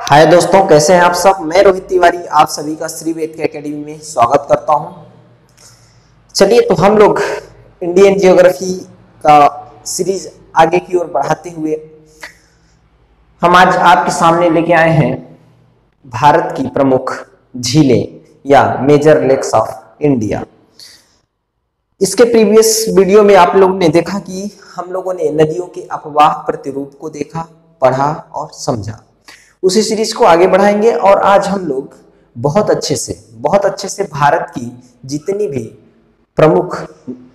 हाय दोस्तों, कैसे हैं आप सब। मैं रोहित तिवारी आप सभी का श्री वेद के एकेडमी में स्वागत करता हूं। चलिए तो हम लोग इंडियन जियोग्राफी का सीरीज आगे की ओर बढ़ाते हुए हम आज आपके सामने लेके आए हैं भारत की प्रमुख झीलें या मेजर लेक्स ऑफ इंडिया। इसके प्रीवियस वीडियो में आप लोगों ने देखा कि हम लोगों ने नदियों के अपवाह प्रतिरूप को देखा, पढ़ा और समझा। उसी सीरीज को आगे बढ़ाएंगे और आज हम लोग बहुत अच्छे से भारत की जितनी भी प्रमुख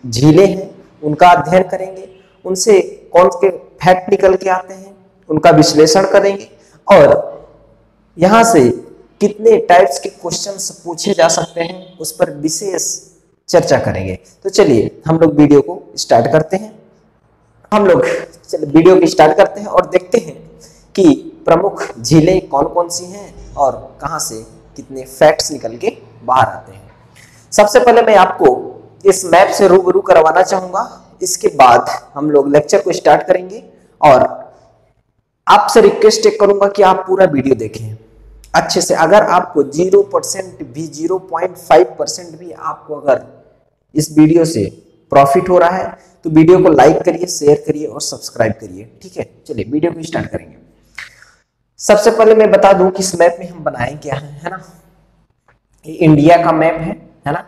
झीलें हैं उनका अध्ययन करेंगे, उनसे कौन से फैक्ट निकल के आते हैं उनका विश्लेषण करेंगे और यहाँ से कितने टाइप्स के क्वेश्चंस पूछे जा सकते हैं उस पर विशेष चर्चा करेंगे। तो चलिए हम लोग वीडियो को स्टार्ट करते हैं। वीडियो को स्टार्ट करते हैं और देखते हैं कि प्रमुख झीलें कौन कौन सी हैं और कहां से कितने फैक्ट्स निकल के बाहर आते हैं। सबसे पहले मैं आपको इस मैप से रूबरू करवाना चाहूंगा, इसके बाद हम लोग लेक्चर को स्टार्ट करेंगे और आपसे रिक्वेस्ट करूंगा कि आप पूरा वीडियो देखें अच्छे से। अगर आपको 0% भी 0.5% भी आपको अगर इस वीडियो से प्रॉफिट हो रहा है तो वीडियो को लाइक करिए, शेयर करिए और सब्सक्राइब करिए। ठीक है, चलिए वीडियो को स्टार्ट करेंगे। सबसे पहले मैं बता दूं कि इस मैप में हम बनाए क्या है ना। ये इंडिया का मैप है ना।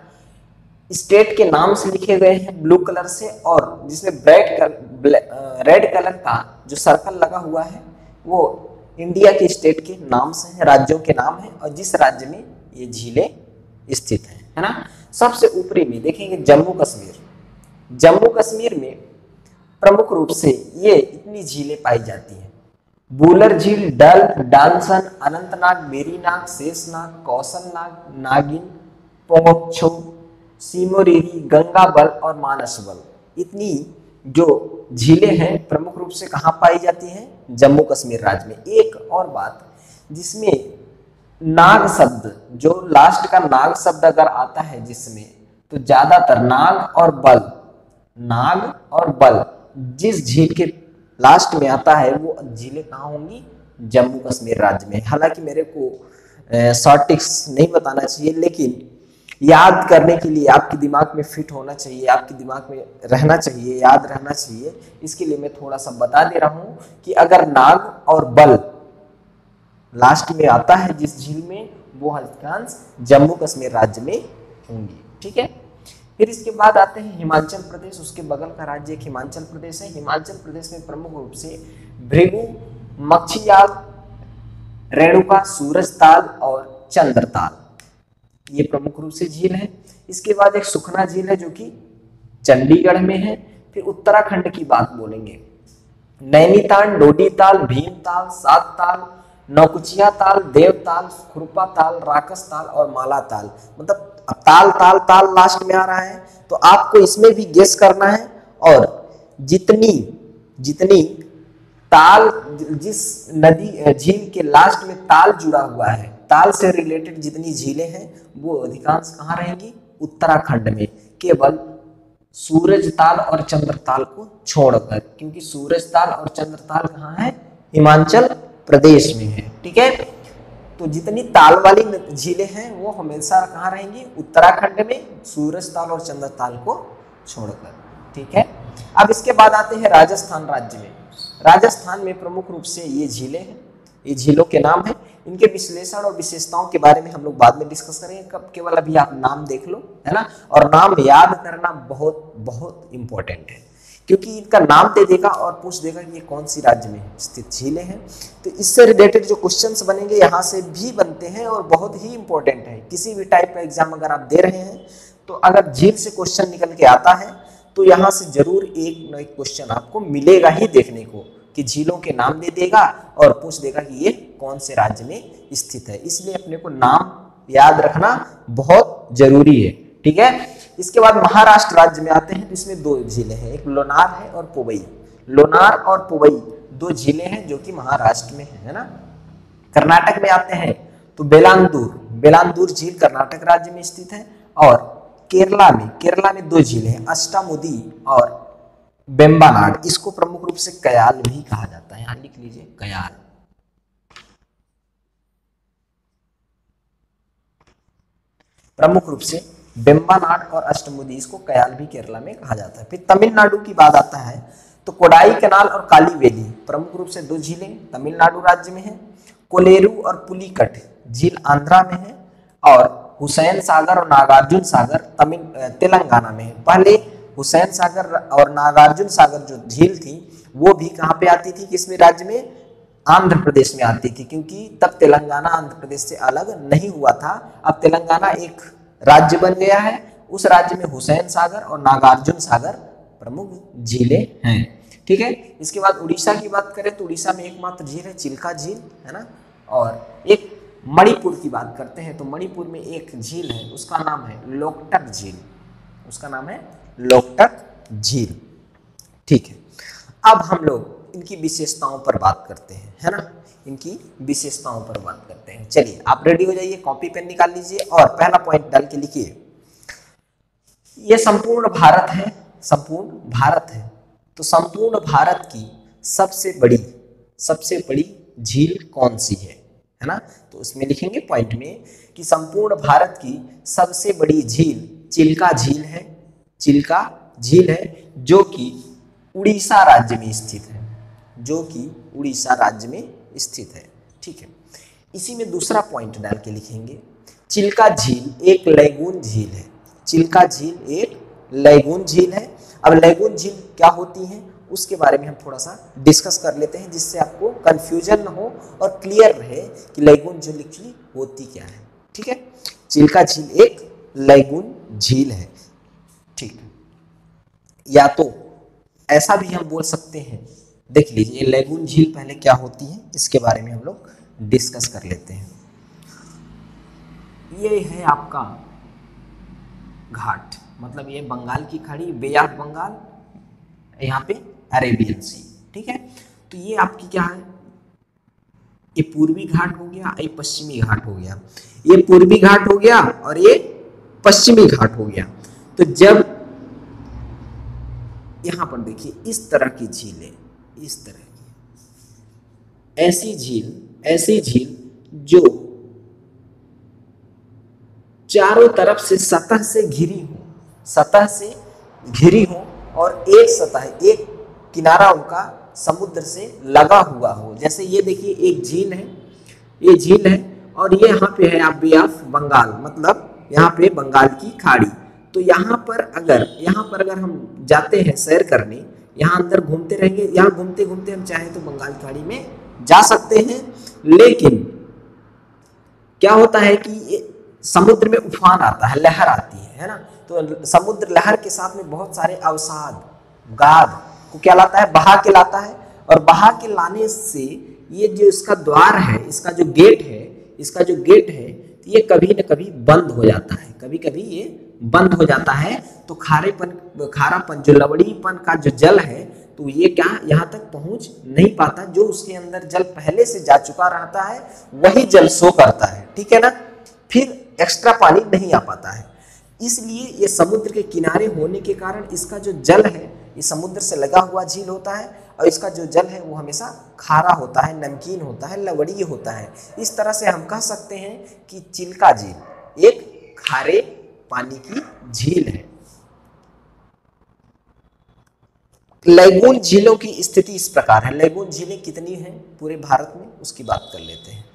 स्टेट के नाम से लिखे गए हैं ब्लू कलर से और जिसमें रेड कलर का जो सर्कल लगा हुआ है वो इंडिया के स्टेट के नाम से है, राज्यों के नाम है और जिस राज्य में ये झीलें स्थित हैं, है ना। सबसे ऊपरी में देखेंगे जम्मू कश्मीर। जम्मू कश्मीर में प्रमुख रूप से ये इतनी झीलें पाई जाती हैं: बूलर झील, डल, डांसन, अनंतनाग, वेरीनाग, शेषनाग, कौशलनाग, नागिन, पोंगछो, सिमोरिरी, गंगाबल और मानसबल। इतनी जो झीलें हैं प्रमुख रूप से कहाँ पाई जाती हैं? जम्मू कश्मीर राज्य में। एक और बात, जिसमें नाग शब्द, जो लास्ट का नाग शब्द अगर आता है जिसमें, तो ज्यादातर नाग और बल जिस झील के लास्ट में आता है वो झीलें कहाँ होंगी? जम्मू कश्मीर राज्य में। हालांकि मेरे को शॉर्ट टिक्स नहीं बताना चाहिए, लेकिन याद करने के लिए आपके दिमाग में फिट होना चाहिए, आपके दिमाग में रहना चाहिए, याद रहना चाहिए, इसके लिए मैं थोड़ा सा बता दे रहा हूं कि अगर नाग और बल लास्ट में आता है जिस झील में, वो अधिकांश जम्मू कश्मीर राज्य में होंगी। ठीक है, फिर इसके बाद आते हैं हिमाचल प्रदेश। उसके बगल का राज्य एक हिमाचल प्रदेश है। हिमाचल प्रदेश में प्रमुख रूप से भृगु, मक्षियाल, रेणुका, सूरजताल और चंद्रताल ये प्रमुख रूप से झील है। इसके बाद एक सुखना झील है जो कि चंडीगढ़ में है। फिर उत्तराखंड की बात बोलेंगे: नैनीताल, डोडीताल, भीमताल, सातताल, नौकुचिया ताल, देवताल, खुरपा ताल, राकस ताल और माला ताल। मतलब ताल ताल ताल लास्ट में आ रहा है तो आपको इसमें भी गेस करना है और जितनी ताल, जिस नदी झील के लास्ट में ताल जुड़ा हुआ है, ताल से रिलेटेड जितनी झीलें हैं वो अधिकांश कहाँ रहेंगी? उत्तराखंड में, केवल सूरजताल और चंद्रताल को छोड़कर, क्योंकि सूरजताल और चंद्रताल कहाँ है? हिमाचल प्रदेश में है। ठीक है, तो जितनी ताल वाली झीलें हैं वो हमेशा कहाँ रहेंगी? उत्तराखंड में, सूरजताल और चंद्रताल को छोड़कर। ठीक है, अब इसके बाद आते हैं राजस्थान राज्य में। राजस्थान में प्रमुख रूप से ये झीलें हैं, ये झीलों के नाम हैं। इनके विश्लेषण और विशेषताओं के बारे में हम लोग बाद में डिस्कस करेंगे। केवल अभी आप नाम देख लो, है ना। और नाम याद करना बहुत बहुत इंपॉर्टेंट है, क्योंकि इनका नाम दे देगा और पूछ देगा कि ये कौन सी राज्य में स्थित झीलें हैं। तो इससे रिलेटेड जो क्वेश्चंस बनेंगे यहाँ से भी बनते हैं और बहुत ही इंपॉर्टेंट है। किसी भी टाइप का एग्जाम अगर आप दे रहे हैं तो अगर झील से क्वेश्चन निकल के आता है तो यहाँ से जरूर एक न एक क्वेश्चन आपको मिलेगा ही देखने को, कि झीलों के नाम दे देगा और पूछ देगा कि ये कौन से राज्य में स्थित है। इसलिए अपने को नाम याद रखना बहुत जरूरी है। ठीक है, इसके बाद महाराष्ट्र राज्य में आते हैं तो इसमें दो झीलें हैं, एक लोनार है और पुवई। लोनार और पुवई दो झीलें हैं जो कि महाराष्ट्र में है ना। कर्नाटक में आते हैं तो बेलांदूर झील कर्नाटक राज्य में स्थित है। और केरला में दो झीलें हैं, अष्टामुदी और बेम्बानाड। इसको प्रमुख रूप से कयाल भी कहा जाता है, यहां लिख लीजिए कयाल। प्रमुख रूप से वेम्बनाड और अष्टमुदी, इसको कयाल भी केरला में कहा जाता है। फिर तमिलनाडु की बात आता है तो कोडाई कैनाल और काली वैली प्रमुख रूप से दो झीलें तमिलनाडु राज्य में है। कोलेरू और पुलिकट झील आंध्रा में है और हुसैन सागर और नागार्जुन सागर तेलंगाना में है। पहले हुसैन सागर और नागार्जुन सागर जो झील थी वो भी कहाँ पे आती थी, किसमें राज्य में, आंध्र प्रदेश में आती थी, क्योंकि तब तेलंगाना आंध्र प्रदेश से अलग नहीं हुआ था। अब तेलंगाना एक राज्य बन गया है, उस राज्य में हुसैन सागर और नागार्जुन सागर प्रमुख झीलें हैं। ठीक है, इसके बाद उड़ीसा की बात करें तो उड़ीसा में एकमात्र झील है चिल्का झील, है ना। और एक मणिपुर की बात करते हैं तो मणिपुर में एक झील है, उसका नाम है लोकटक झील, उसका नाम है लोकटक झील। ठीक है, अब हम लोग इनकी विशेषताओं पर बात करते हैं, है ना, इनकी विशेषताओं पर बात करते हैं। चलिए आप रेडी हो जाइए, कॉपी पेन निकाल लीजिए और पहला पॉइंट डाल के लिखिए। ये संपूर्ण भारत है, संपूर्ण भारत है, तो संपूर्ण भारत की सबसे बड़ी झील कौन सी है ना। तो उसमें लिखेंगे पॉइंट में कि संपूर्ण भारत की सबसे बड़ी झील चिल्का झील है, चिल्का झील है जो कि उड़ीसा राज्य में स्थित है, जो कि उड़ीसा राज्य में स्थित है। ठीक है, इसी में दूसरा पॉइंट डाल के लिखेंगे चिल्का झील एक लैगून झील है, चिल्का झील एक लैगून झील है। अब लैगून झील क्या होती है उसके बारे में हम थोड़ा सा डिस्कस कर लेते हैं, जिससे आपको कंफ्यूजन न हो और क्लियर रहे कि लैगून झील एक्चुअली होती क्या है। ठीक है, चिल्का झील एक लैगून झील है। ठीक, या तो ऐसा भी हम बोल सकते हैं, देख लीजिए लैगून झील पहले क्या होती है इसके बारे में हम लोग डिस्कस कर लेते हैं। ये है आपका घाट, मतलब ये बंगाल की खाड़ी, बे ऑफ बंगाल, यहाँ पे अरेबियन सी। ठीक है, तो ये आपकी क्या है, ये पूर्वी घाट हो गया, ये पश्चिमी घाट हो गया, ये पूर्वी घाट हो गया और ये पश्चिमी घाट हो गया। तो जब यहां पर देखिए इस तरह की झीलें, इस तरह की ऐसी झील जो चारों तरफ से सतह से घिरी हो और एक सतह, एक किनारा उनका समुद्र से लगा हुआ हो। जैसे ये देखिए एक झील है, ये झील है और ये यहाँ पे है आप बे ऑफ बंगाल, मतलब यहाँ पे बंगाल की खाड़ी। तो यहाँ पर अगर हम जाते हैं सैर करने, यहाँ अंदर घूमते रहेंगे, यहाँ घूमते घूमते हम चाहे तो बंगाल खाड़ी में जा सकते हैं, लेकिन क्या होता है कि ये समुद्र में उफान आता है, लहर आती है ना। तो समुद्र लहर के साथ में बहुत सारे अवसाद, गाद को क्या लाता है, बहा के लाता है, और बहा के लाने से ये जो इसका द्वार है, इसका जो गेट है, ये कभी न कभी बंद हो जाता है, कभी कभी ये बंद हो जाता है। तो खारापन जो लवड़ीपन का जो जल है, तो ये क्या यहाँ तक पहुंच नहीं पाता, जो उसके अंदर जल पहले से जा चुका रहता है वही जल सो करता है। ठीक है ना, फिर एक्स्ट्रा पानी नहीं आ पाता है। इसलिए ये समुद्र के किनारे होने के कारण इसका जो जल है ये समुद्र से लगा हुआ झील होता है, और इसका जो जल है वो हमेशा खारा होता है, नमकीन होता है, लवणीय होता है। इस तरह से हम कह सकते हैं कि चिल्का झील एक खारे पानी की झील है। लैगून झीलों की स्थिति इस प्रकार है। लैगून झीलें कितनी हैं पूरे भारत में, उसकी बात कर लेते हैं।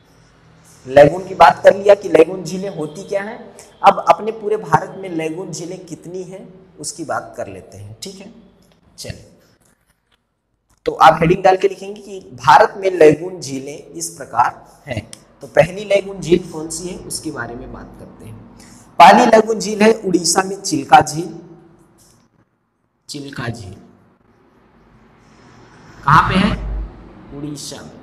लैगून की बात कर लिया कि लैगून झीलें होती क्या हैं। अब अपने पूरे भारत में लैगून झीलें कितनी हैं उसकी बात कर लेते हैं। ठीक है, चलिए, तो आप हेडिंग डाल के लिखेंगे कि भारत में लैगून झीलें इस प्रकार हैं। तो पहली लैगून झील कौन सी है उसके बारे में बात करते हैं। पहली लैगून झील है उड़ीसा में चिल्का झील। चिल्का झील कहां पे है, उड़ीसा में।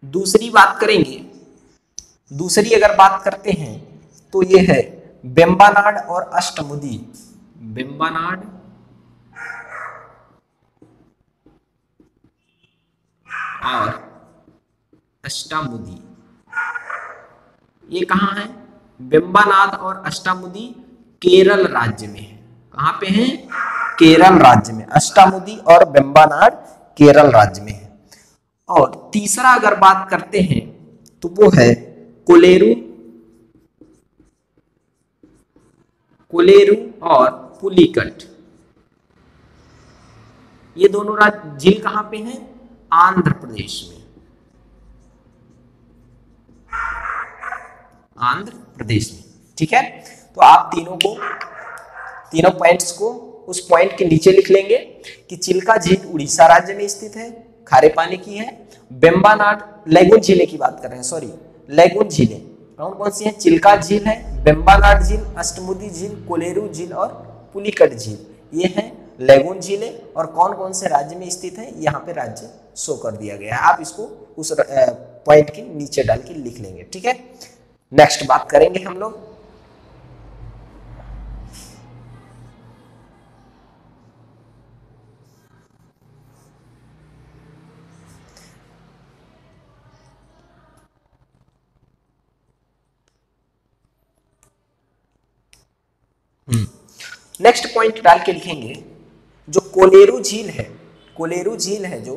दूसरी बात करेंगे, दूसरी अगर बात करते हैं तो ये है वेम्बनाड और अष्टमुदी। वेम्बनाड और अष्टामुदी, ये कहाँ है, वेम्बनाड और अष्टामुदी केरल राज्य में है। कहाँ पे है, केरल राज्य में। अष्टामुदी और वेम्बनाड केरल राज्य में है। और तीसरा अगर बात करते हैं तो वो है कोलेरू कोलेरू और पुलिकट, ये दोनों झील कहां पे हैं? आंध्र प्रदेश में, आंध्र प्रदेश में। ठीक है, तो आप तीनों पॉइंट्स को उस पॉइंट के नीचे लिख लेंगे कि चिल्का झील उड़ीसा राज्य में स्थित है, खारे पानी की है। बेम्बानाड, लैगून झीलें की बात कर रहे हैं, सॉरी, लैगून झीलें कौन कौन सी हैं? चिल्का झील है, बेम्बानाड झील, अष्टमुदी झील, कोलेरू झील और पुलिकट झील, ये हैं लैगून झीलें। और कौन कौन से राज्य में स्थित है, यहाँ पे राज्य शो कर दिया गया है, आप इसको उस पॉइंट के नीचे डाल के लिख लेंगे। ठीक है, नेक्स्ट बात करेंगे हम लोग नेक्स्ट पॉइंट डाल के लिखेंगे जो कोलेरू झील है, कोलेरू झील है जो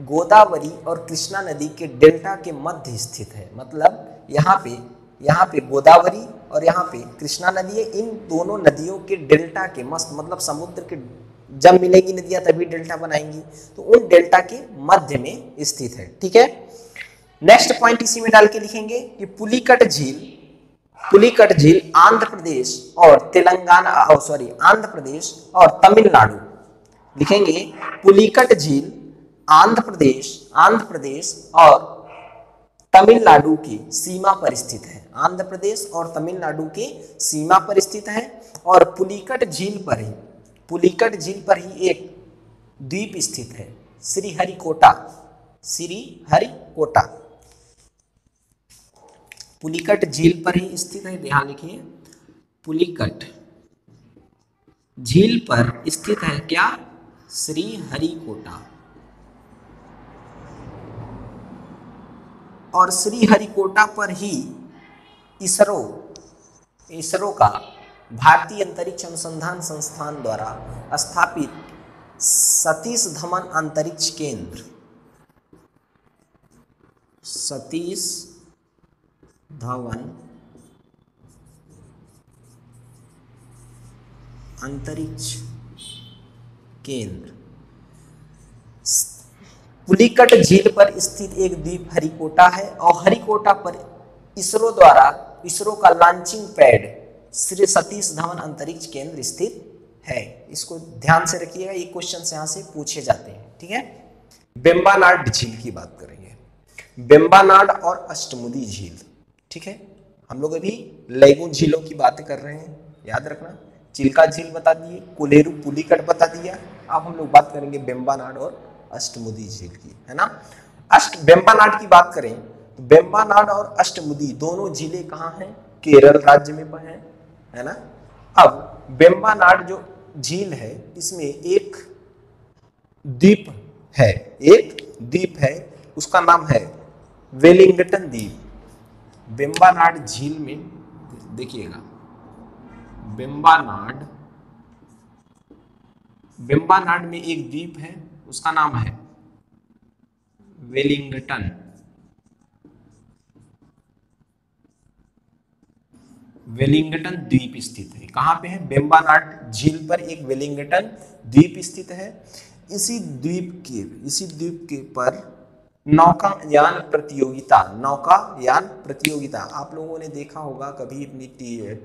गोदावरी और कृष्णा नदी के डेल्टा के मध्य स्थित है। मतलब यहाँ पे गोदावरी और यहाँ पे कृष्णा नदी है, इन दोनों नदियों के डेल्टा के मस्त, मतलब समुद्र के जब मिलेंगी नदियां तभी डेल्टा बनाएंगी, तो उन डेल्टा के मध्य में स्थित है। ठीक है, नेक्स्ट पॉइंट इसी में डाल के लिखेंगे कि पुलिकट झील आंध्र प्रदेश और तेलंगाना, आंध्र प्रदेश और तमिलनाडु, लिखेंगे पुलिकट झील आंध्र प्रदेश और तमिलनाडु की सीमा पर स्थित है, आंध्र प्रदेश और तमिलनाडु के सीमा पर स्थित है। और पुलिकट झील पर ही एक द्वीप स्थित है, श्रीहरिकोटा। पुलिकट झील पर ही स्थित है, ध्यान रखिए, पुलिकट झील पर स्थित है क्या? श्रीहरिकोटा। और श्रीहरिकोटा पर ही इसरो का भारतीय अंतरिक्ष अनुसंधान संस्थान द्वारा स्थापित सतीश धवन अंतरिक्ष केंद्र, सतीश धवन अंतरिक्ष केंद्र पुलिकट झील पर स्थित एक द्वीप हरिकोटा है। और हरिकोटा पर इसरो का लॉन्चिंग पैड श्री सतीश धवन अंतरिक्ष केंद्र स्थित है। इसको ध्यान से रखिएगा, ये क्वेश्चन यहाँ से पूछे जाते हैं। ठीक है, बेम्बानाड झील की बात करेंगे, बेम्बानाड और अष्टमुदी झील। ठीक है, हम लोग अभी लैगून झीलों की बातें कर रहे हैं, याद रखना। चिल्का झील बता दिए, कोलेरू पुलिकट बता दिया, अब हम लोग बात करेंगे बेम्बानाड और अष्टमुदी झील की, है ना। बेम्बानाड की बात करें तो बेम्बानाड और अष्टमुदी दोनों झीलें कहाँ हैं? केरल राज्य में है ना। अब बेम्बानाड जो झील है इसमें एक द्वीप है, उसका नाम है वेलिंगटन द्वीप। बेम्बानाड झील में देखिएगा, बेम्बानाड में एक द्वीप है, उसका नाम है वेलिंगटन। वेलिंगटन द्वीप स्थित है, कहां पे है? बेम्बानाड झील पर एक वेलिंगटन द्वीप स्थित है। इसी द्वीप के पर नौकायान प्रतियोगिता आप लोगों ने देखा होगा, कभी अपनी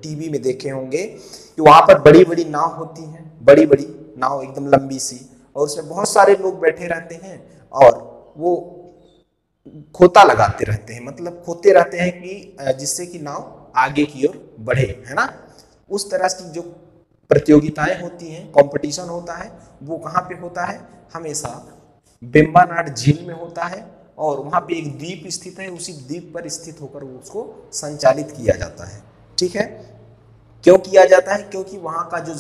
टीवी में देखे होंगे कि वहां पर बड़ी बड़ी नाव होती हैं, बड़ी बड़ी नाव एकदम लंबी सी, और उसमें बहुत सारे लोग बैठे रहते हैं और वो खोता लगाते रहते हैं, मतलब खोते रहते हैं कि जिससे कि नाव आगे की ओर बढ़े, है ना। उस तरह की जो प्रतियोगिताएं होती हैं, कंपटीशन होता है, वो कहाँ पे होता है? हमेशा बेम्बानाड झील में होता है। और वहां पे एक द्वीप स्थित है, उसी द्वीप पर स्थित होकर उसको संचालित किया जाता है। ठीक है, क्यों किया जाता है? क्योंकि वहां का जो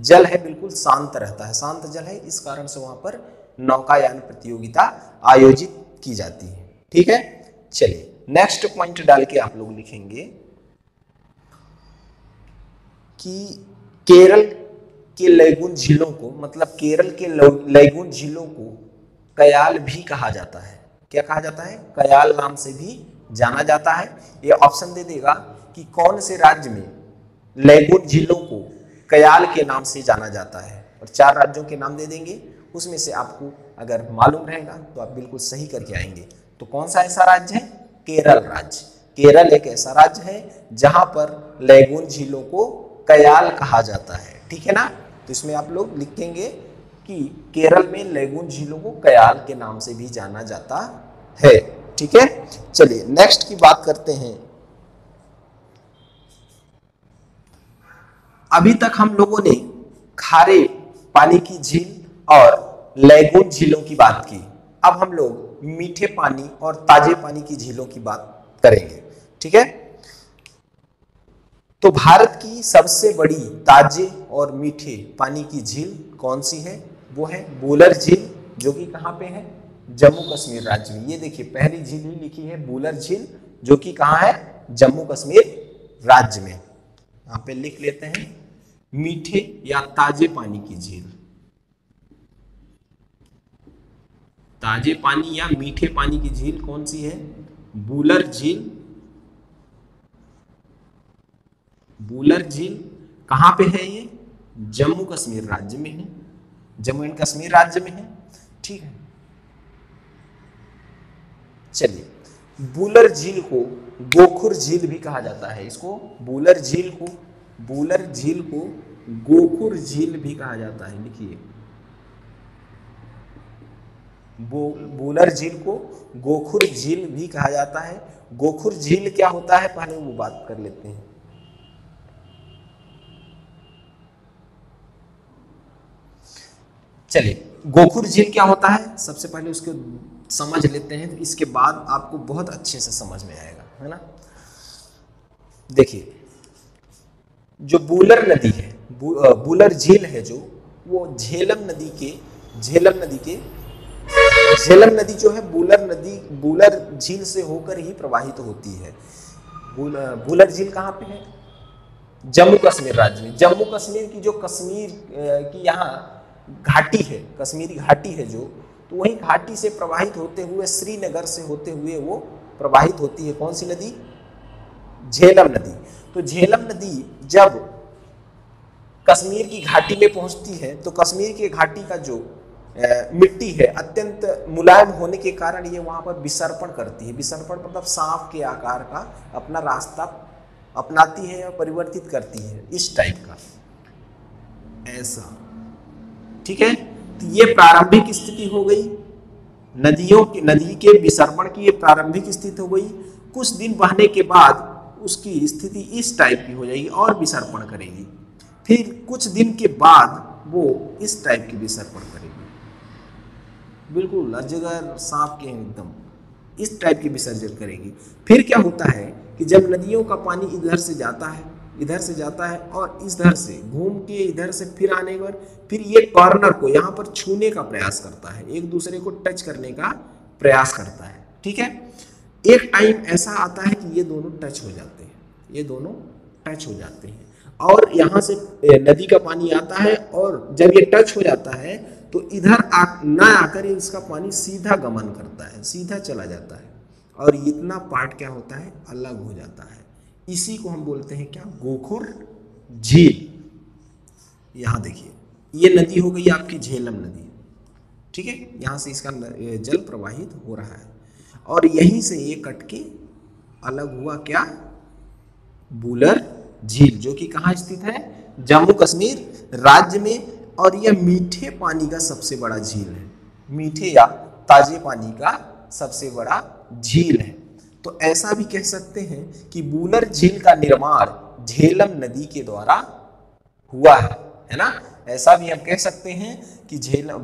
जल है बिल्कुल शांत रहता है, शांत जल है, इस कारण से वहां पर नौकायान प्रतियोगिता आयोजित की जाती है। ठीक है, चलिए नेक्स्ट पॉइंट डाल के आप लोग लिखेंगे कि केरल के लैगून झीलों को, मतलब केरल के लैगून झीलों को कयाल भी कहा जाता है। क्या कहा जाता है? कयाल नाम से भी जाना जाता है। ये ऑप्शन दे देगा कि कौन से राज्य में लैगून झीलों को कयाल के नाम से जाना जाता है। और 4 राज्यों के नाम दे देंगे, उसमें से आपको अगर मालूम रहेगा तो आप बिल्कुल सही करके आएंगे। तो कौन सा ऐसा राज्य है? केरल राज्य। केरल एक ऐसा राज्य है जहां पर लैगून झीलों को कयाल कहा जाता है, ठीक है ना। तो इसमें आप लोग लिखेंगे कि केरल में लैगून झीलों को कयाल के नाम से भी जाना जाता है, ठीक है। चलिए नेक्स्ट की बात करते हैं। अभी तक हम लोगों ने खारे पानी की झील और लैगून झीलों की बात की। अब हम लोग मीठे पानी और ताजे पानी की झीलों की बात करेंगे, ठीक है। तो भारत की सबसे बड़ी ताजे और मीठे पानी की झील कौन सी है? वो है वुलर झील, जो कि कहां पे है? जम्मू कश्मीर राज्य में। ये देखिए पहली झील ही लिखी है वुलर झील, जो कि कहां है? जम्मू कश्मीर राज्य में। यहां पे लिख लेते हैं मीठे या ताजे पानी की झील। ताजे पानी या मीठे पानी की झील कौन सी है? वुलर झील। वुलर झील कहां पे है? ये जम्मू कश्मीर राज्य में है, जम्मू एंड कश्मीर राज्य में है, ठीक है। चलिए वुलर झील को गोखुर झील भी कहा जाता है। इसको वुलर झील को गोखुर झील भी कहा जाता है। लिखिए वुलर झील को गोखुर झील भी कहा जाता है। गोखुर झील क्या होता है पहले वो बात कर लेते हैं। चलिए गोखुर झील क्या होता है सबसे पहले उसको समझ लेते हैं, तो इसके बाद आपको बहुत अच्छे से समझ में आएगा, है ना। देखिए जो वुलर नदी है, वुलर झील है जो, वो झेलम नदी जो है वुलर झील से होकर ही प्रवाहित होती है। वुलर झील कहाँ पे है? जम्मू कश्मीर राज्य में। जम्मू कश्मीर की जो कश्मीर की यहाँ घाटी है, कश्मीरी घाटी है जो, तो वही घाटी से प्रवाहित होते हुए श्रीनगर से होते हुए वो प्रवाहित होती है। कौन सी नदी? झेलम नदी। तो झेलम नदी जब कश्मीर की घाटी में पहुंचती है तो कश्मीर की घाटी का जो मिट्टी है अत्यंत मुलायम होने के कारण ये वहां पर विसर्पण करती है। विसर्पण मतलब सांप के आकार का अपना रास्ता अपनाती है या परिवर्तित करती है, इस टाइप का, ऐसा, ठीक है। तो ये प्रारंभिक स्थिति हो गई नदी के विसर्पण की, ये प्रारंभिक स्थिति हो गई। कुछ दिन बहने के बाद उसकी स्थिति इस टाइप की हो जाएगी और विसर्पण करेगी। फिर कुछ दिन के बाद वो इस टाइप की विसर्पण करेगी, बिल्कुल अजगर सांप के एकदम इस टाइप की विसर्जन करेगी। फिर क्या होता है कि जब नदियों का पानी इधर से जाता है और इधर से घूम के इधर से फिर आने पर फिर ये कॉर्नर को यहाँ पर छूने का प्रयास करता है, एक दूसरे को टच करने का प्रयास करता है, ठीक है। एक टाइम ऐसा आता है कि ये दोनों टच हो जाते हैं, और यहाँ से नदी का पानी आता है, और जब ये टच हो जाता है तो इधर न आकर इसका पानी सीधा गमन करता है, सीधा चला जाता है, और इतना पार्ट क्या होता है? अलग हो जाता है। इसी को हम बोलते हैं क्या? गोखुर झील। यहां देखिए ये नदी हो गई आपकी झेलम नदी, ठीक है। यहां से इसका जल प्रवाहित हो रहा है और यहीं से ये कट के अलग हुआ क्या? वुलर झील, जो कि कहां स्थित है? जम्मू कश्मीर राज्य में। और यह मीठे पानी का सबसे बड़ा झील है, मीठे या ताजे पानी का सबसे बड़ा झील है। तो ऐसा भी कह सकते हैं कि वुलर झील का निर्माण झेलम नदी के द्वारा हुआ है ना। ऐसा भी हम कह सकते हैं कि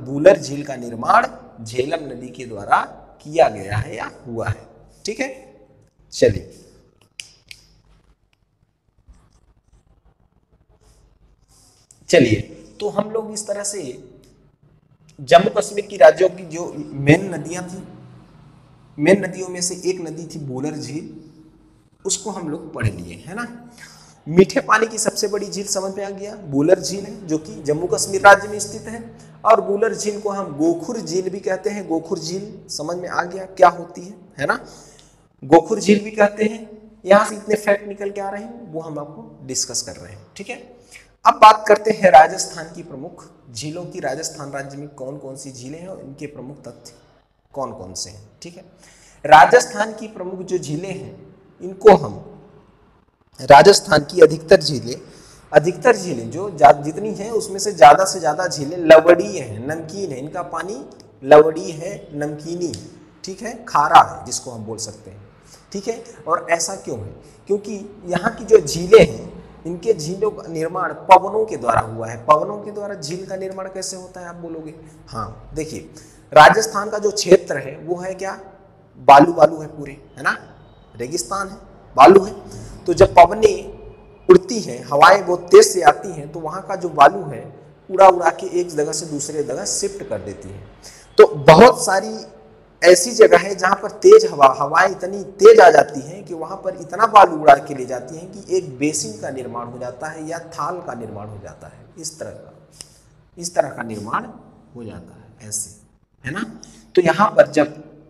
वुलर झील का निर्माण झेलम नदी के द्वारा किया गया है या हुआ है, ठीक है। चलिए तो हम लोग इस तरह से जम्मू कश्मीर की राज्यों की जो मेन नदियां थी, मेन नदियों में से एक नदी थी वुलर झील, उसको हम लोग पढ़ लिए, है ना। मीठे पानी की सबसे बड़ी झील समझ में आ गया, वुलर झील है, जो कि जम्मू कश्मीर राज्य में स्थित है। और वुलर झील को हम गोखुर झील भी कहते हैं। गोखुर झील समझ में आ गया क्या होती है ना। गोखुर झील भी कहते हैं। यहां से इतने फैक्ट निकल के आ रहे हैं वो हम आपको डिस्कस कर रहे हैं, ठीक है। अब बात करते हैं राजस्थान की प्रमुख झीलों की। राजस्थान राज्य में कौन कौन सी झीलें हैं और इनके प्रमुख तथ्य कौन कौन से हैं। ठीक है, राजस्थान की प्रमुख जो झीलें हैं इनको हम राजस्थान की अधिकतर झीलें जो जितनी हैं उसमें से ज़्यादा झीलें लवणीय हैं, नमकीन है, इनका पानी लवणीय है, नमकीनी है, ठीक है, खारा है जिसको हम बोल सकते हैं। ठीक है, और ऐसा क्यों है? क्योंकि यहाँ की जो झीलें हैं इनके झीलों का निर्माण पवनों के द्वारा हुआ है। पवनों के द्वारा झील का निर्माण कैसे होता है आप बोलोगे? हाँ, देखिए राजस्थान का जो क्षेत्र है वो है क्या, बालू बालू है पूरे, है ना, रेगिस्तान है, बालू है। तो जब पवनें उड़ती हैं, हवाएं बहुत तेज से आती हैं, तो वहाँ का जो बालू है उड़ा उड़ा के एक जगह से दूसरे जगह शिफ्ट कर देती है। तो बहुत सारी ऐसी जगह है जहाँ पर तेज हवाएं इतनी तेज आ जाती हैं कि वहाँ पर इतना बालू उड़ा के ले जाती हैं कि एक बेसिन का निर्माण हो जाता है या थाल का निर्माण हो जाता है। इस तरह का निर्माण हो जाता है, ऐसे, है ना। तो यहाँ पर जब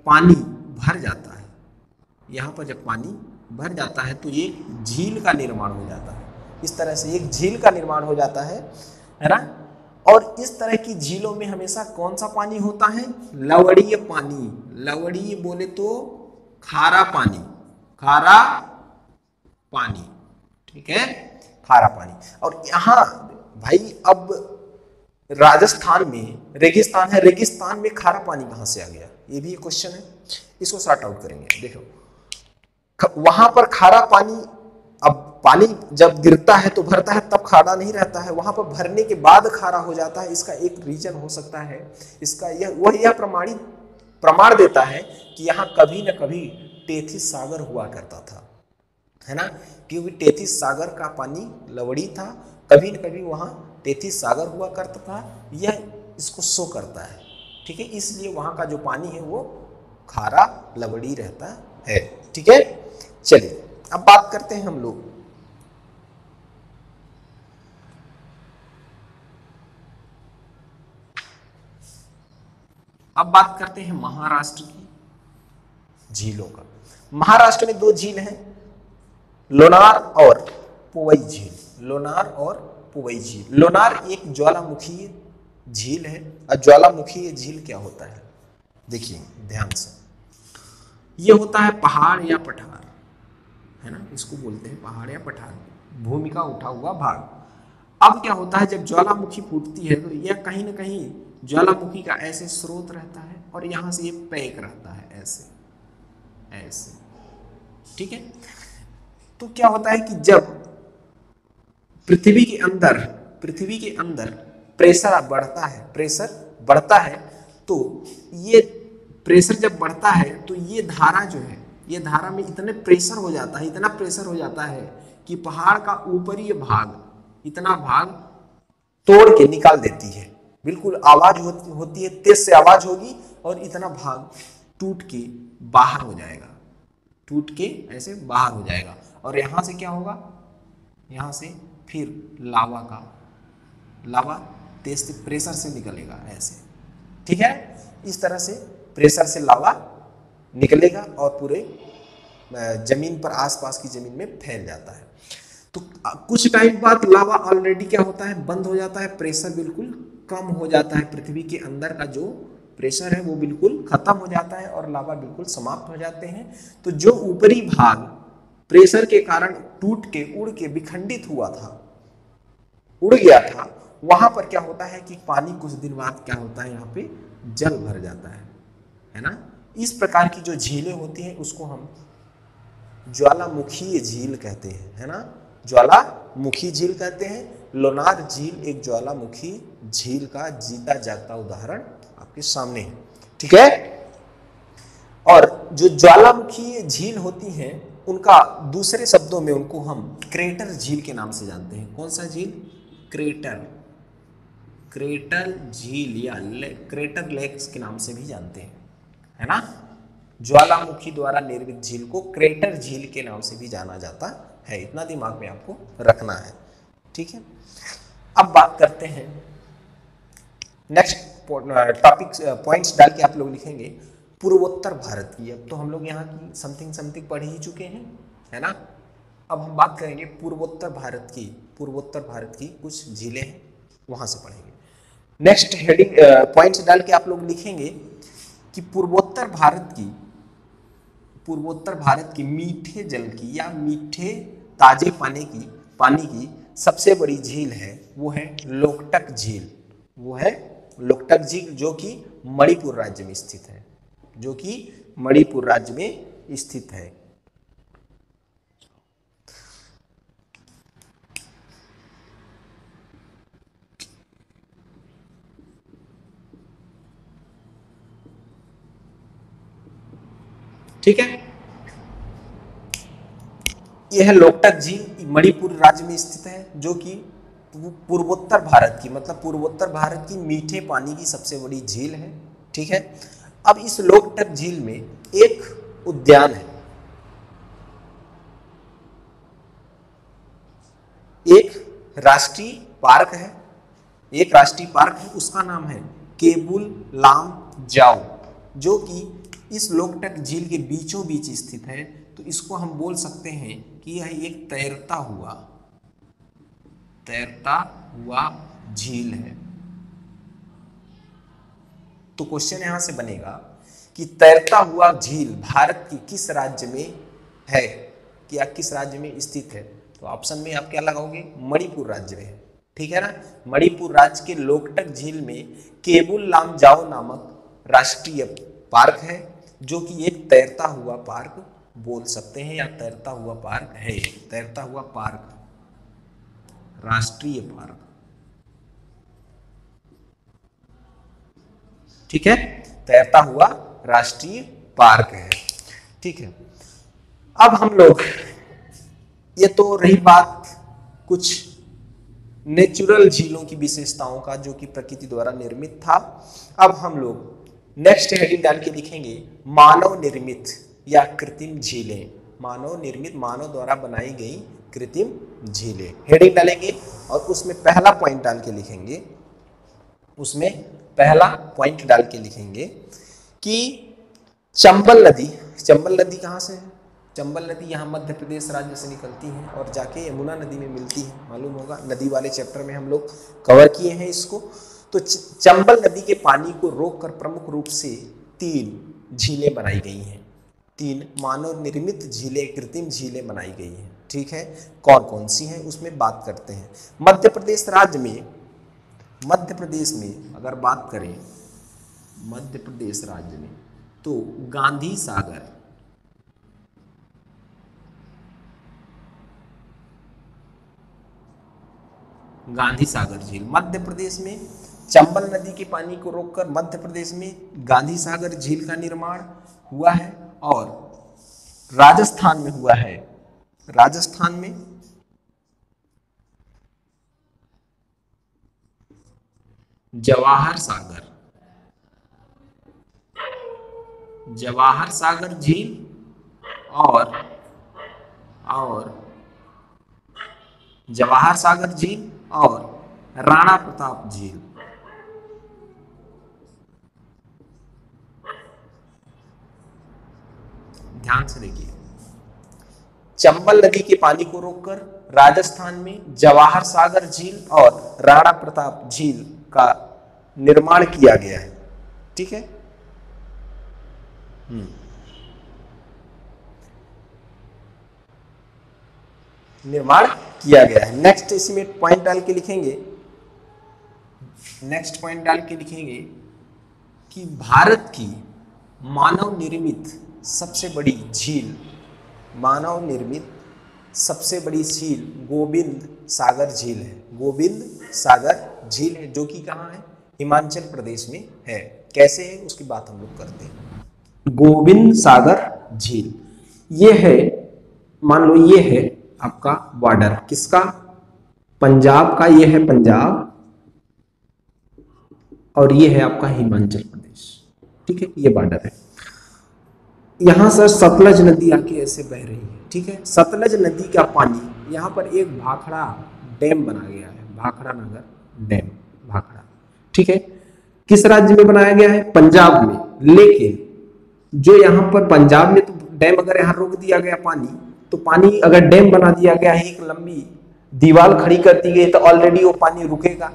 पानी भर जाता है, यहाँ पर जब पानी भर जाता है तो एक झील का निर्माण हो जाता है। इस तरह से एक झील का निर्माण हो जाता है ना। और इस तरह की झीलों में हमेशा कौन सा पानी होता है? लवणीय पानी। लवणीय बोले तो खारा पानी, खारा पानी, ठीक है, खारा पानी। और यहाँ भाई अब राजस्थान में रेगिस्तान है, रेगिस्तान में खारा पानी कहाँ से आ गया? ये भी एक क्वेश्चन है, इसको सॉर्ट आउट करेंगे। देखो वहां पर खारा पानी, अब पानी जब गिरता है तो भरता है, तब खारा नहीं रहता है, वहां पर भरने के बाद खारा हो जाता है। इसका एक रीजन हो सकता है, इसका यह प्रमाण देता है कि यहाँ कभी न कभी टेथिस सागर हुआ करता था, है ना, क्योंकि टेथिस सागर का पानी लवड़ी था, कभी न कभी वहाँ टेथिस सागर हुआ करता था, यह इसको शो करता है। ठीक है, इसलिए वहाँ का जो पानी है वो खारा लवड़ी रहता है। ठीक है, चलिए अब बात करते हैं हम लोग महाराष्ट्र की झीलों का। महाराष्ट्र में दो झील हैं, लोनार और पुवई झील। लोनार और पुवई झील। लोनार एक ज्वालामुखी झील है। और ज्वालामुखी झील क्या होता है? देखिए ध्यान से, ये होता है पहाड़ या पठार, है ना, इसको बोलते हैं पहाड़ या पठार, भूमि का उठा हुआ भाग। अब क्या होता है, जब ज्वालामुखी फूटती है तो यह कहीं ना कहीं ज्वालामुखी का ऐसे स्रोत रहता है और यहाँ से ये पैक रहता है, ऐसे ऐसे। ठीक है, तो क्या होता है कि जब पृथ्वी के अंदर प्रेशर बढ़ता है तो ये प्रेशर जब बढ़ता है तो ये धारा जो है, ये धारा में इतना प्रेशर हो जाता है कि पहाड़ का ऊपरी भाग, इतना भाग तोड़ के निकाल देती है। बिल्कुल आवाज होती है, तेज से आवाज होगी और इतना भाग टूट के बाहर हो जाएगा, टूट के ऐसे बाहर हो जाएगा। और यहाँ से क्या होगा, यहाँ से फिर लावा तेज से प्रेशर से निकलेगा ऐसे। ठीक है, इस तरह से प्रेशर से लावा निकलेगा और पूरे जमीन पर, आसपास की जमीन में फैल जाता है। तो कुछ टाइम बाद लावा ऑलरेडी क्या होता है, बंद हो जाता है, प्रेशर बिल्कुल कम हो जाता है, पृथ्वी के अंदर का जो प्रेशर है वो बिल्कुल खत्म हो जाता है और लावा बिल्कुल समाप्त हो जाते हैं। तो जो ऊपरी भाग प्रेशर के कारण टूट के उड़ के विखंडित हुआ था, उड़ गया था, वहां पर क्या होता है कि पानी कुछ दिन बाद क्या होता है, यहाँ पे जल भर जाता है ना। इस प्रकार की जो झीलें होती हैं उसको हम ज्वालामुखी झील कहते हैं, है ना, ज्वालामुखी झील कहते हैं। लोनार झील एक ज्वालामुखी झील का जीता जागता उदाहरण आपके सामने है। ठीक है, और जो ज्वालामुखी झील होती हैं उनका दूसरे शब्दों में उनको हम क्रेटर झील के नाम से जानते हैं। कौन सा झील? क्रेटर झील या क्रेटर लेक्स के नाम से भी जानते हैं, है ना। ज्वालामुखी द्वारा निर्मित झील को क्रेटर झील के नाम से भी जाना जाता है, इतना दिमाग में आपको रखना है। ठीक है, अब बात करते हैं नेक्स्ट टॉपिक, पॉइंट्स डाल के आप लोग लिखेंगे पूर्वोत्तर भारत की। अब तो हम लोग यहाँ की समथिंग पढ़ ही चुके हैं, है ना। अब हम बात करेंगे पूर्वोत्तर भारत की कुछ झीलें हैं, वहां से पढ़ेंगे। नेक्स्ट हेडिंग पॉइंट्स डाल के आप लोग लिखेंगे कि पूर्वोत्तर भारत की मीठे जल की या मीठे ताजे पानी की सबसे बड़ी झील है, वो है लोकटक झील। जो कि मणिपुर राज्य में स्थित है। ठीक है, यह लोकटक झील मणिपुर राज्य में स्थित है, जो कि पूर्वोत्तर भारत की मीठे पानी की सबसे बड़ी झील है। ठीक है, अब इस लोकटक झील में एक उद्यान है, एक राष्ट्रीय पार्क है, उसका नाम है केबुल लाम जाओ, जो कि इस लोकटक झील के बीचों बीच स्थित है। तो इसको हम बोल सकते हैं कि यह एक तैरता हुआ झील है। तो क्वेश्चन यहां से बनेगा कि तैरता हुआ झील भारत की किस राज्य में है, कि किस राज्य में स्थित है? तो ऑप्शन में आप क्या लगाओगे? मणिपुर राज्य में। ठीक है ना, मणिपुर राज्य के लोकटक झील में केबुल लामजाओ नामक राष्ट्रीय पार्क है, जो कि एक तैरता हुआ पार्क बोल सकते हैं, या तैरता हुआ पार्क है, राष्ट्रीय पार्क। ठीक है, तैरता हुआ राष्ट्रीय पार्क है। ठीक है, अब हम लोग, ये तो रही बात कुछ नेचुरल झीलों की विशेषताओं का, जो कि प्रकृति द्वारा निर्मित था। अब हम लोग नेक्स्ट हेडिंग डाल के लिखेंगे मानव निर्मित या कृत्रिम झीलें। मानव द्वारा बनाई गई कृत्रिम झीलें हेडिंग डालेंगे, और उसमें पहला पॉइंट डाल के लिखेंगे कि चंबल नदी कहाँ से है? चंबल नदी यहाँ मध्य प्रदेश राज्य से निकलती है और जाके यमुना नदी में मिलती है। मालूम होगा, नदी वाले चैप्टर में हम लोग कवर किए हैं इसको। तो चंबल नदी के पानी को रोककर प्रमुख रूप से 3 झीलें बनाई गई हैं, 3 मानव निर्मित झीलें, कृत्रिम झीलें बनाई गई हैं। ठीक है, कौन कौन सी हैं उसमें बात करते हैं। मध्य प्रदेश में अगर बात करें, मध्य प्रदेश राज्य में, तो गांधी सागर झील मध्य प्रदेश में, चंबल नदी के पानी को रोककर मध्य प्रदेश में गांधी सागर झील का निर्माण हुआ है, और राजस्थान में हुआ है, राजस्थान में जवाहर सागर झील और जवाहर सागर झील और राणा प्रताप झील। ध्यान से देखिए, चंबल नदी के पानी को रोककर राजस्थान में जवाहर सागर झील और राणा प्रताप झील का निर्माण किया गया है। ठीक है, निर्माण किया गया है। नेक्स्ट इसमें पॉइंट डाल के लिखेंगे, कि भारत की मानव निर्मित सबसे बड़ी झील गोविंद सागर झील है, जो कि कहाँ है? हिमाचल प्रदेश में है। कैसे है उसकी बात हम लोग करते हैं। गोविंद सागर झील ये है, मान लो ये है आपका बॉर्डर, किसका? पंजाब का। ये है पंजाब और ये है आपका हिमाचल प्रदेश। ठीक है, ये बॉर्डर है। यहां से सतलज नदी आके ऐसे बह रही है। ठीक है, सतलज नदी का पानी यहाँ पर एक भाखड़ा डैम बना गया है, भाखड़ा नगर डैम, भाखड़ा। ठीक है, किस राज्य में बनाया गया है? पंजाब में। लेकिन जो यहाँ पर पंजाब में तो डैम अगर यहाँ रोक दिया गया पानी, तो पानी अगर डैम बना दिया गया है, एक लंबी दीवार खड़ी कर दी गई, तो ऑलरेडी वो पानी रुकेगा।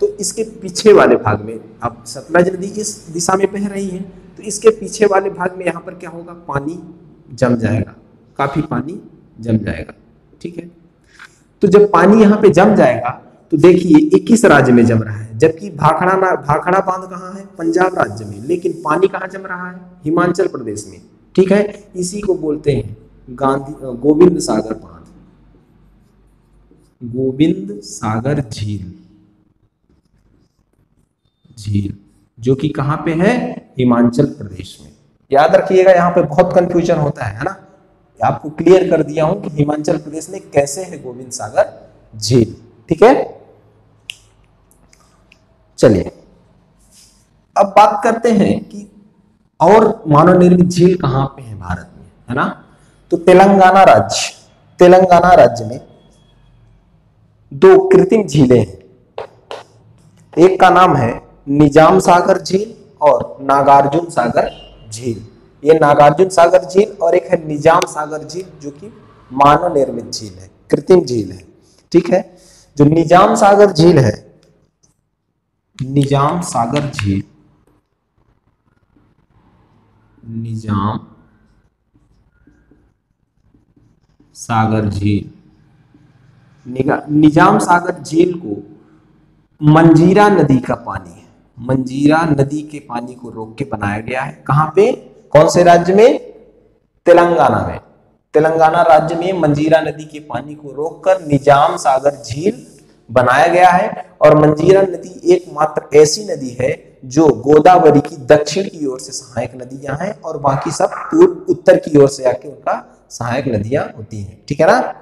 तो इसके पीछे वाले भाग में, अब सतलज नदी इस दिशा में बह रही है, तो इसके पीछे वाले भाग में यहाँ पर क्या होगा, पानी जम जाएगा, काफी पानी जम जाएगा। ठीक है, तो जब पानी यहाँ पे जम जाएगा तो देखिए 21 राज्य में जम रहा है, जबकि भाखड़ा बांध कहाँ है, पंजाब राज्य में, लेकिन पानी कहाँ जम रहा है, हिमाचल प्रदेश में। ठीक है, इसी को बोलते हैं गोविंद सागर बांध, गोविंद सागर झील, जो कि कहां पे है, हिमाचल प्रदेश में। याद रखिएगा, यहाँ पे बहुत कंफ्यूजन होता है ना, आपको क्लियर कर दिया हूं कि हिमाचल प्रदेश में कैसे है गोविंद सागर झील। ठीक है, चलिए अब बात करते हैं कि और मानव निर्मित झील कहां पे है भारत में, है ना। तो तेलंगाना राज्य में 2 कृत्रिम झीलें हैं, एक का नाम है निजाम सागर झील और नागार्जुन सागर झील। ये नागार्जुन सागर झील और एक है निजाम सागर झील, जो कि मानव निर्मित झील है, कृत्रिम झील है। ठीक है, जो निजाम सागर झील है, निजाम सागर झील, निजाम सागर झील, निजाम सागर झील को मंजीरा नदी का पानी है, मंजीरा नदी के पानी को रोक के बनाया गया है। कहां पे, कौन से राज्य में, तेलंगाना में। तेलंगाना राज्य में मंजीरा नदी के पानी को रोककर निजाम सागर झील बनाया गया है। और मंजीरा नदी एकमात्र ऐसी नदी है जो गोदावरी की दक्षिण की ओर से सहायक नदियां हैं, और बाकी सब पूर्व उत्तर की ओर से आके उनका सहायक नदियां होती हैं। ठीक है ना,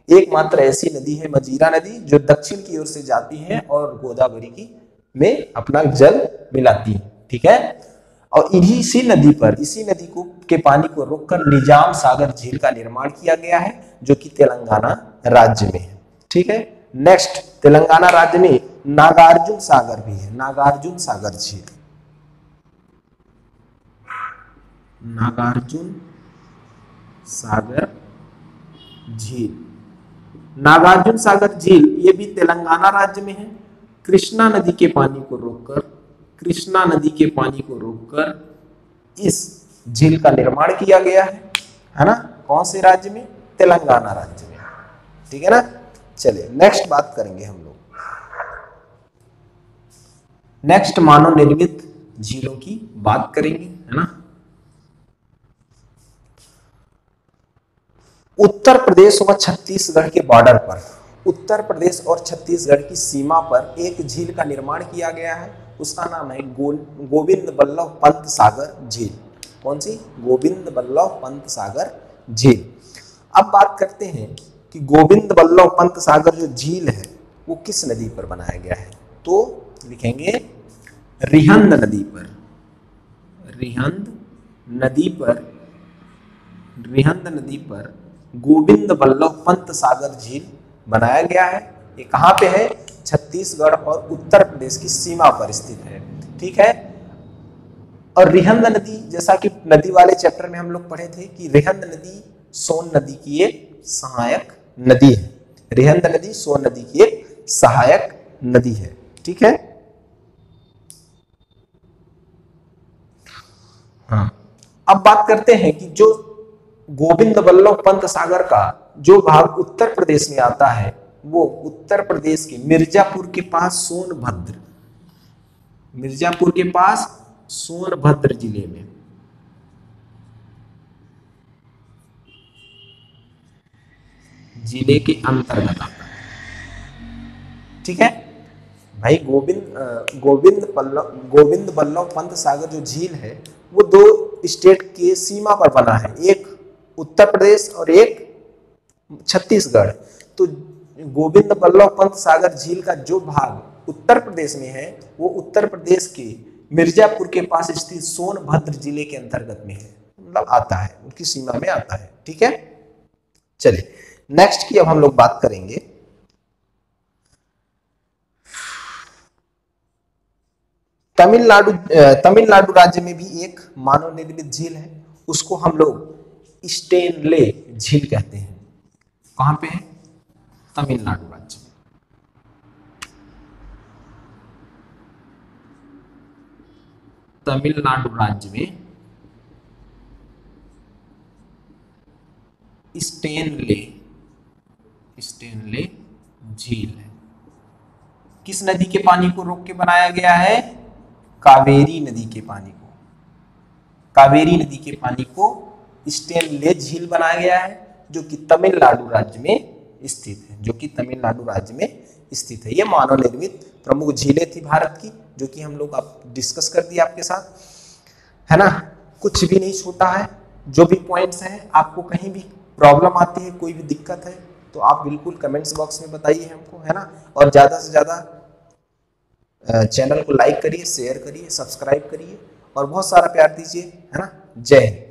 एकमात्र ऐसी नदी है मंजीरा नदी जो दक्षिण की ओर से जाती है और गोदावरी की में अपना जल मिलाती है। ठीक है, और इसी नदी को के पानी को रोककर निजाम सागर झील का निर्माण किया गया है, जो कि तेलंगाना राज्य में है। ठीक है, नेक्स्ट, तेलंगाना राज्य में नागार्जुन सागर भी है, नागार्जुन सागर झील, नागार्जुन सागर झील, नागार्जुन सागर झील ये भी तेलंगाना राज्य में है। कृष्णा नदी के पानी को रोककर इस झील का निर्माण किया गया है ना। कौन से राज्य में, तेलंगाना राज्य में। ठीक है ना, चलिए नेक्स्ट बात करेंगे हम लोग, नेक्स्ट मानव निर्मित झीलों की बात करेंगे, है ना। उत्तर प्रदेश और छत्तीसगढ़ के बॉर्डर पर, उत्तर प्रदेश और छत्तीसगढ़ की सीमा पर एक झील का निर्माण किया गया है, उसका नाम है गोविंद बल्लभ पंत सागर झील। कौन सी, गोविंद बल्लभ पंत सागर झील। अब बात करते हैं कि गोविंद बल्लभ पंत सागर जो झील है वो किस नदी पर बनाया गया है, तो लिखेंगे रिहंद नदी पर, रिहंद नदी पर गोविंद बल्लभ पंत सागर झील बनाया गया है। ये कहां पे है, छत्तीसगढ़ और उत्तर प्रदेश की सीमा पर स्थित है। ठीक है, और रिहंद नदी, जैसा कि नदी वाले चैप्टर में हम लोग पढ़े थे कि रिहंद नदी सोन नदी की एक सहायक नदी है, रिहंद नदी सोन नदी की एक सहायक नदी है। ठीक है, हाँ, अब बात करते हैं कि जो गोविंद बल्लभ पंत सागर का जो भाग उत्तर प्रदेश में आता है, वो उत्तर प्रदेश के मिर्जापुर के पास सोनभद्र जिले में, जिले के अंतर्गत आता है। ठीक है भाई, गोविंद बल्लभ पंत सागर जो झील है वो 2 स्टेट के सीमा पर बना है, एक उत्तर प्रदेश और एक छत्तीसगढ़। तो गोविंद बल्लभ पंत सागर झील का जो भाग उत्तर प्रदेश में है वो उत्तर प्रदेश के मिर्जापुर के पास स्थित सोनभद्र जिले के अंतर्गत में है, मतलब आता है, उनकी सीमा में आता है। ठीक है, चलिए नेक्स्ट की अब हम लोग बात करेंगे तमिलनाडु राज्य में भी एक मानव निर्मित झील है, उसको हम लोग स्टेनले झील कहते हैं। कहां पे है? तमिलनाडु राज्य में। तमिलनाडु राज्य में स्टेनले स्टेनले झील है। किस नदी के पानी को रोक के बनाया गया है? कावेरी नदी के पानी को। कावेरी नदी के पानी को स्टेनले झील बनाया गया है, जो कि तमिलनाडु राज्य में स्थित है, जो कि तमिलनाडु राज्य में स्थित है। ये मानव निर्मित प्रमुख झीलें थी भारत की, जो कि हम लोग आप डिस्कस कर दिए आपके साथ, है ना। कुछ भी नहीं छूटा है। जो भी पॉइंट्स हैं, आपको कहीं भी प्रॉब्लम आती है, कोई भी दिक्कत है, तो आप बिल्कुल कमेंट्स बॉक्स में बताइए हमको, है ना। और ज़्यादा से ज़्यादा चैनल को लाइक करिए, शेयर करिए, सब्सक्राइब करिए और बहुत सारा प्यार दीजिए, है ना। जय हिंद।